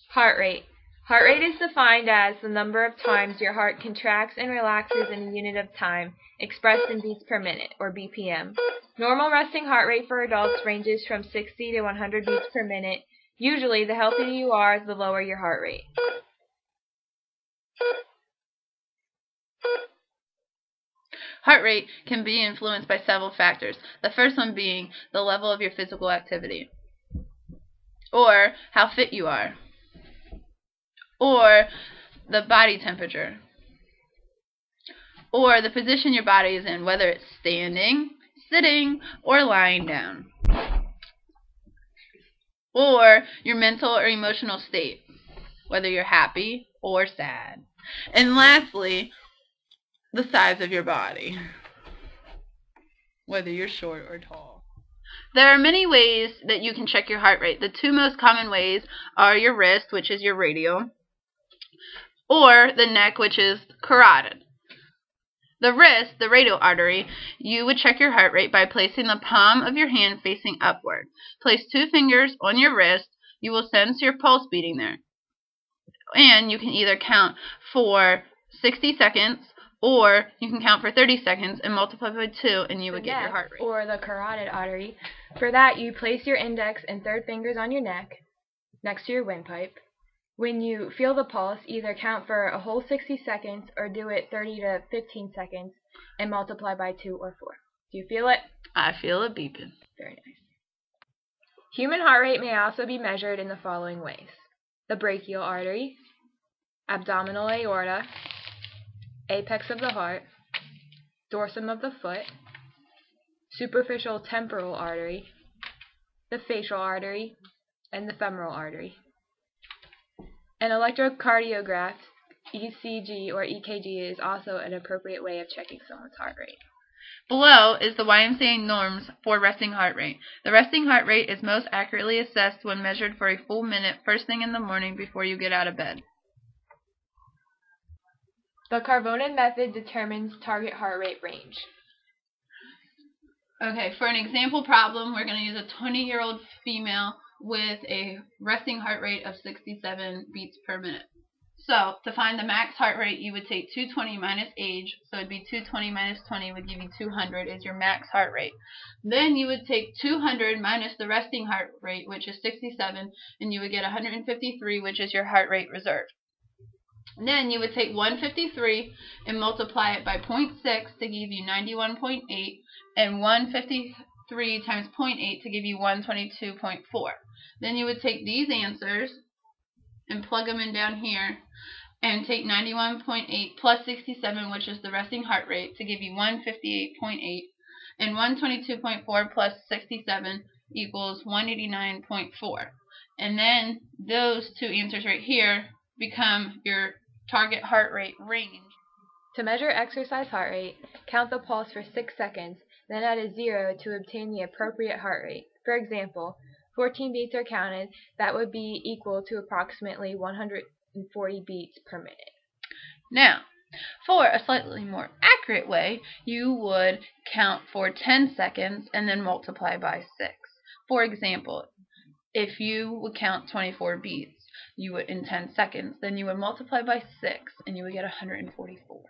Heart rate. Heart rate is defined as the number of times your heart contracts and relaxes in a unit of time, expressed in beats per minute, or BPM. Normal resting heart rate for adults ranges from 60 to 100 beats per minute. Usually, the healthier you are, the lower your heart rate. Heart rate can be influenced by several factors, the first one being the level of your physical activity, or how fit you are, or the body temperature, or the position your body is in, whether it's standing, sitting, or lying down, or your mental or emotional state, whether you're happy or sad. And lastly, the size of your body, whether you're short or tall. There are many ways that you can check your heart rate. The two most common ways are your wrist, which is your radial, or the neck, which is carotid. The wrist, the radial artery, you would check your heart rate by placing the palm of your hand facing upward. Place 2 fingers on your wrist. You will sense your pulse beating there. And you can either count for 60 seconds, or you can count for 30 seconds and multiply by 2, and you would get your heart rate. Or the carotid artery. For that, you place your index and third fingers on your neck, next to your windpipe. When you feel the pulse, either count for a whole 60 seconds or do it 30 to 15 seconds and multiply by 2 or 4. Do you feel it? I feel it beeping. Very nice. Human heart rate may also be measured in the following ways: the brachial artery, abdominal aorta, apex of the heart, dorsum of the foot, superficial temporal artery, the facial artery, and the femoral artery. An electrocardiograph, ECG or EKG, is also an appropriate way of checking someone's heart rate. Below is the YMCA norms for resting heart rate. The resting heart rate is most accurately assessed when measured for a full minute first thing in the morning before you get out of bed. The Karvonen method determines target heart rate range. Okay, for an example problem, we're going to use a 20-year-old female with a resting heart rate of 67 beats per minute. So, to find the max heart rate, you would take 220 minus age, so it would be 220 minus 20 would give you 200 is your max heart rate. Then you would take 200 minus the resting heart rate, which is 67, and you would get 153, which is your heart rate reserve. And then you would take 153 and multiply it by 0.6 to give you 91.8, and 153 times 0.8 to give you 122.4. Then you would take these answers and plug them in down here and take 91.8 plus 67, which is the resting heart rate, to give you 158.8, and 122.4 plus 67 equals 189.4. And then those two answers right here become your target heart rate range. To measure exercise heart rate, count the pulse for 6 seconds, then add a 0 to obtain the appropriate heart rate. For example, 14 beats are counted. That would be equal to approximately 140 beats per minute. Now, for a slightly more accurate way, you would count for 10 seconds and then multiply by 6. For example, if you would count 24 beats, you would in 10 seconds, then you would multiply by 6 and you would get 144.